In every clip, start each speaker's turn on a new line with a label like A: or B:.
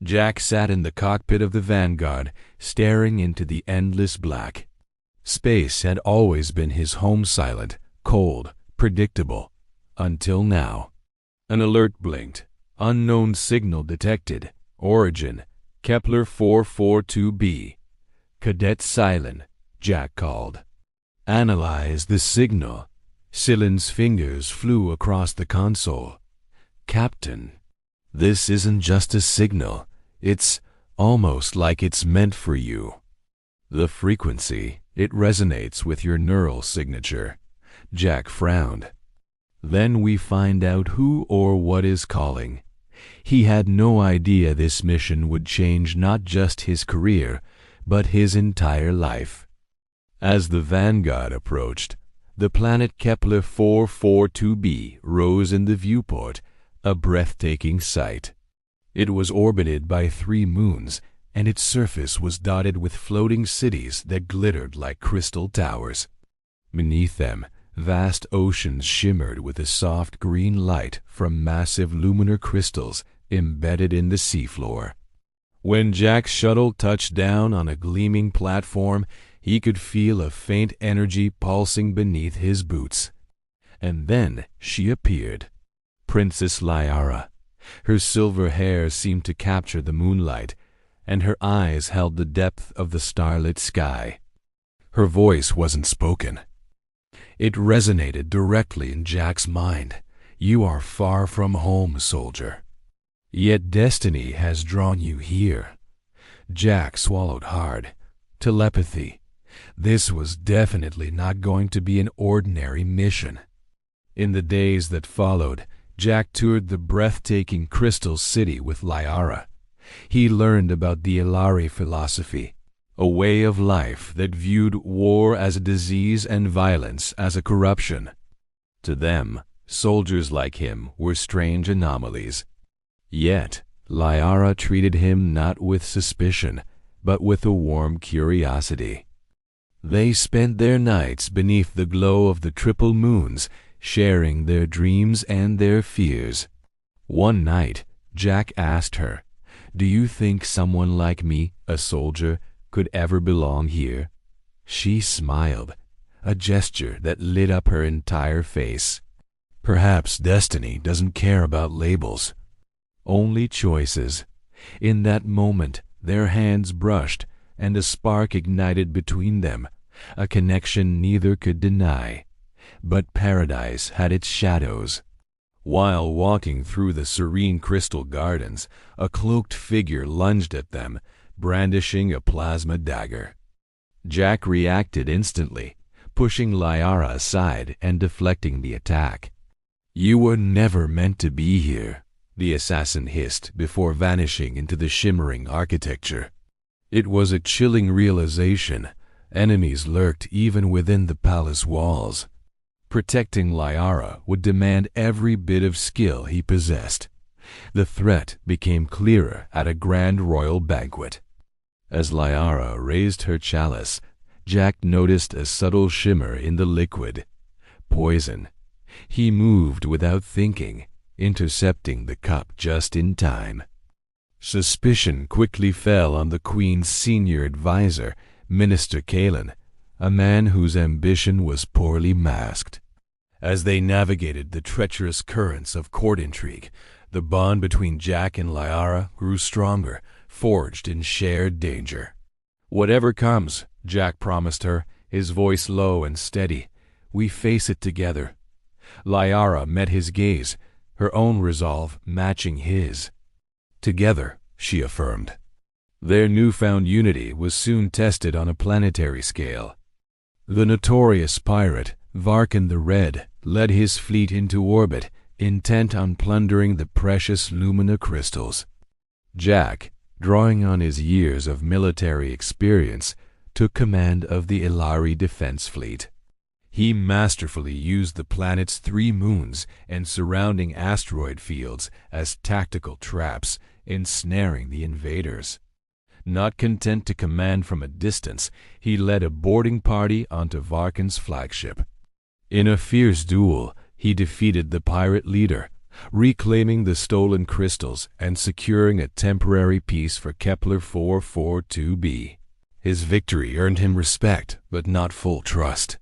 A: Jack sat in the cockpit of the Vanguard, staring into the endless black. Space had always been his home, silent, cold, predictable, until now. An alert blinked. Unknown signal detected. Origin, Keppler 442b. Cadet Silent, Jack called. Analyze the signal. Silen's fingers flew across the console. Captain, this isn't just a signal. It's almost like it's meant for you. The frequency, it resonates with your neural signature. Jack frowned. Then we find out who or what is calling. He had no idea this mission would change not just his career, but his entire life. As the Vanguard approached, the planet Keppler 442b rose in the viewport, a breathtaking sight. It was orbited by 3 moons, and its surface was dotted with floating cities that glittered like crystal towers. Beneath them, vast oceans shimmered with a soft green light from massive luminar crystals embedded in the seafloor. When Jack's shuttle touched down on a gleaming platform, he could feel a faint energy pulsing beneath his boots. And then she appeared. Princess Liara. Her silver hair seemed to capture the moonlight, and her eyes held the depth of the starlit sky. Her voice wasn't spoken. It resonated directly in Jack's mind. You are far from home, soldier. Yet destiny has drawn you here. Jack swallowed hard. Telepathy. This was definitely not going to be an ordinary mission. In the days that followed, Jack toured the breathtaking Crystal City with Liara. He learned about the Ilari philosophy, a way of life that viewed war as a disease and violence as a corruption. To them, soldiers like him were strange anomalies. Yet, Liara treated him not with suspicion, but with a warm curiosity. They spent their nights beneath the glow of the triple moons, sharing their dreams and their fears. One night, Jack asked her, "Do you think someone like me, a soldier, could ever belong here?" She smiled, a gesture that lit up her entire face. Perhaps destiny doesn't care about labels, only choices. In that moment, their hands brushed, and a spark ignited between them, a connection neither could deny. But paradise had its shadows. While walking through the serene crystal gardens, a cloaked figure lunged at them, brandishing a plasma dagger. Jack reacted instantly, pushing Liara aside and deflecting the attack. "You were never meant to be here," the assassin hissed before vanishing into the shimmering architecture. It was a chilling realization. Enemies lurked even within the palace walls. Protecting Liara would demand every bit of skill he possessed. The threat became clearer at a grand royal banquet. As Liara raised her chalice, Jack noticed a subtle shimmer in the liquid. Poison. He moved without thinking, intercepting the cup just in time. Suspicion quickly fell on the Queen's senior advisor, Minister Kalen, a man whose ambition was poorly masked. As they navigated the treacherous currents of court intrigue, the bond between Jack and Liara grew stronger, forged in shared danger. "Whatever comes," Jack promised her, his voice low and steady, "we face it together." Liara met his gaze, her own resolve matching his. "Together," she affirmed. Their newfound unity was soon tested on a planetary scale. The notorious pirate, Varkan the Red, led his fleet into orbit, intent on plundering the precious Lumina crystals. Jack, drawing on his years of military experience, took command of the Ilari defense fleet. He masterfully used the planet's 3 moons and surrounding asteroid fields as tactical traps, ensnaring the invaders. Not content to command from a distance, he led a boarding party onto Varkan's flagship. In a fierce duel, he defeated the pirate leader, reclaiming the stolen crystals and securing a temporary peace for Keppler 442b. His victory earned him respect, but not full trust.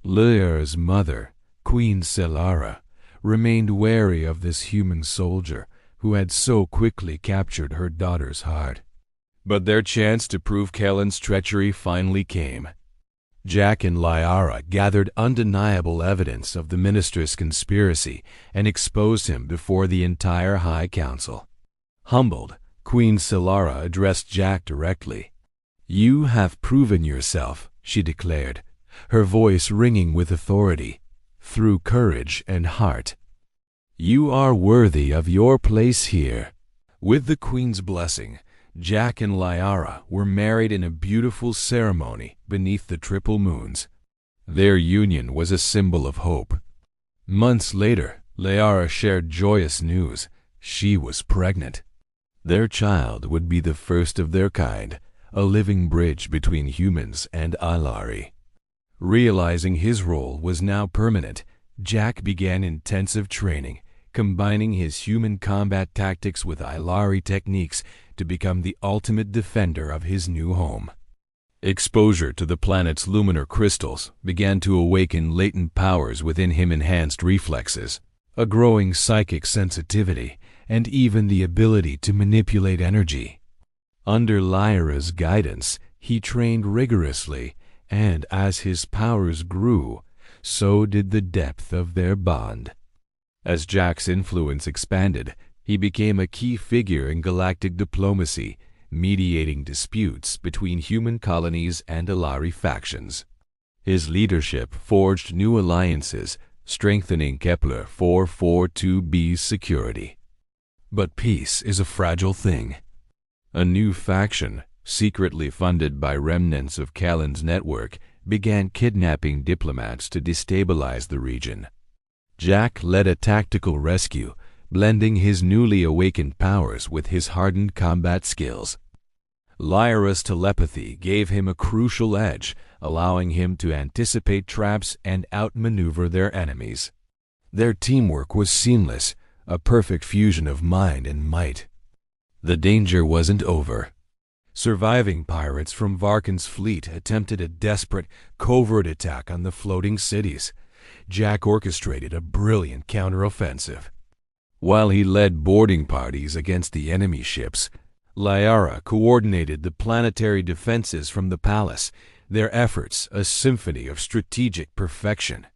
A: Lyra's mother, Queen Selara, remained wary of this human soldier who had so quickly captured her daughter's heart. But their chance to prove Kellen's treachery finally came. Jack and Lyra gathered undeniable evidence of the minister's conspiracy and exposed him before the entire High Council. Humbled, Queen Selara addressed Jack directly. "You have proven yourself," she declared, her voice ringing with authority, "through courage and heart. You are worthy of your place here." With the Queen's blessing, Jack and Lyra were married in a beautiful ceremony beneath the triple moons. Their union was a symbol of hope. Months later, Lyra shared joyous news. She was pregnant. Their child would be the first of their kind, a living bridge between humans and Alari. Realizing his role was now permanent, Jack began intensive training, combining his human combat tactics with Ilari techniques to become the ultimate defender of his new home. Exposure to the planet's luminar crystals began to awaken latent powers within him, enhanced reflexes, a growing psychic sensitivity, and even the ability to manipulate energy. Under Lyra's guidance, he trained rigorously, and as his powers grew, so did the depth of their bond. As Jack's influence expanded, he became a key figure in galactic diplomacy, mediating disputes between human colonies and Alari factions. His leadership forged new alliances, strengthening Keppler 442b's security. But peace is a fragile thing. A new faction, secretly funded by remnants of Kellen's network, began kidnapping diplomats to destabilize the region. Jack led a tactical rescue, blending his newly awakened powers with his hardened combat skills. Lyra's telepathy gave him a crucial edge, allowing him to anticipate traps and outmaneuver their enemies. Their teamwork was seamless, a perfect fusion of mind and might. The danger wasn't over. Surviving pirates from Varkin's fleet attempted a desperate, covert attack on the floating cities. Jack orchestrated a brilliant counteroffensive. While he led boarding parties against the enemy ships, Lyra coordinated the planetary defenses from the palace, their efforts a symphony of strategic perfection.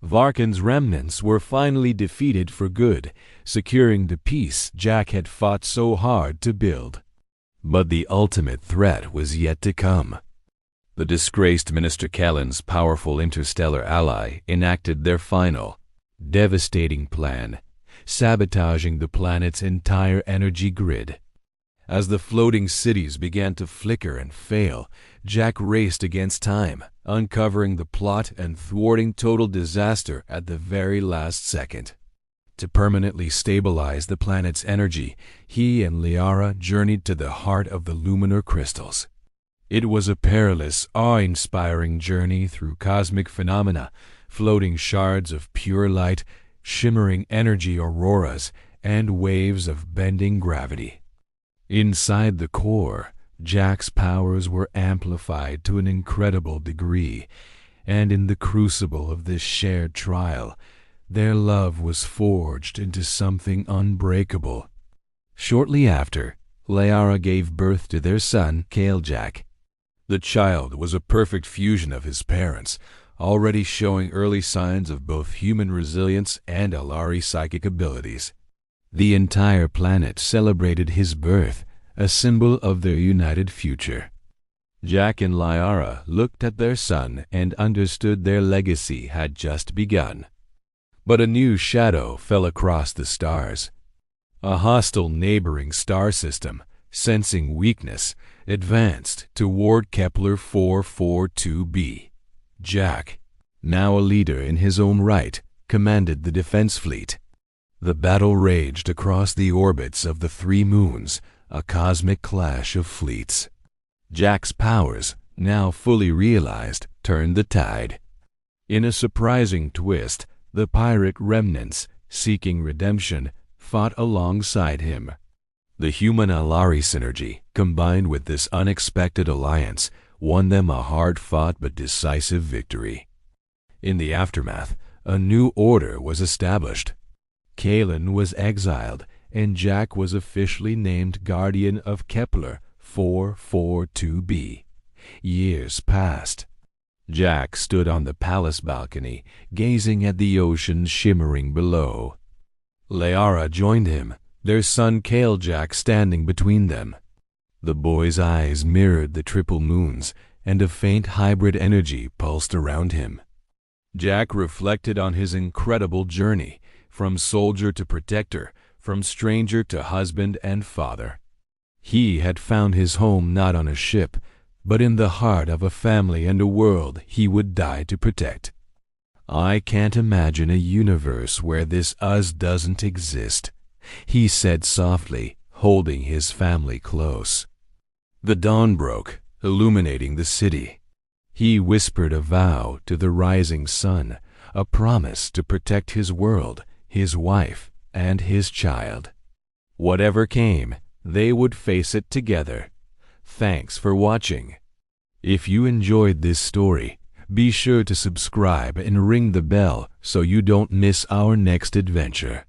A: Varkin's remnants were finally defeated for good, securing the peace Jack had fought so hard to build. But the ultimate threat was yet to come. The disgraced Minister Kellen's powerful interstellar ally enacted their final, devastating plan, sabotaging the planet's entire energy grid. As the floating cities began to flicker and fail, Jack raced against time, uncovering the plot and thwarting total disaster at the very last second. To permanently stabilize the planet's energy, he and Lyra journeyed to the heart of the luminar crystals. It was a perilous, awe-inspiring journey through cosmic phenomena, floating shards of pure light, shimmering energy auroras, and waves of bending gravity. Inside the core, Jack's powers were amplified to an incredible degree, and in the crucible of this shared trial, their love was forged into something unbreakable. Shortly after, Lyra gave birth to their son, Jack. The child was a perfect fusion of his parents, already showing early signs of both human resilience and Alari psychic abilities. The entire planet celebrated his birth, a symbol of their united future. Jack and Lyra looked at their son and understood their legacy had just begun. But a new shadow fell across the stars. A hostile neighboring star system, sensing weakness, advanced toward Keppler 442b. Jack, now a leader in his own right, commanded the defense fleet. The battle raged across the orbits of the three moons, a cosmic clash of fleets. Jack's powers, now fully realized, turned the tide. In a surprising twist, the pirate remnants, seeking redemption, fought alongside him. The human-Alari synergy, combined with this unexpected alliance, won them a hard-fought but decisive victory. In the aftermath, a new order was established. Kalen was exiled, and Jack was officially named Guardian of Keppler 442b. Years passed. Jack stood on the palace balcony, gazing at the ocean shimmering below. Liara joined him, their son Jack standing between them. The boy's eyes mirrored the triple moons, and a faint hybrid energy pulsed around him. Jack reflected on his incredible journey, from soldier to protector, from stranger to husband and father. He had found his home not on a ship, but in the heart of a family and a world he would die to protect. "I can't imagine a universe where this us doesn't exist," he said softly, holding his family close. The dawn broke, illuminating the city. He whispered a vow to the rising sun, a promise to protect his world, his wife, and his child. Whatever came, they would face it together. Thanks for watching. If you enjoyed this story, be sure to subscribe and ring the bell so you don't miss our next adventure.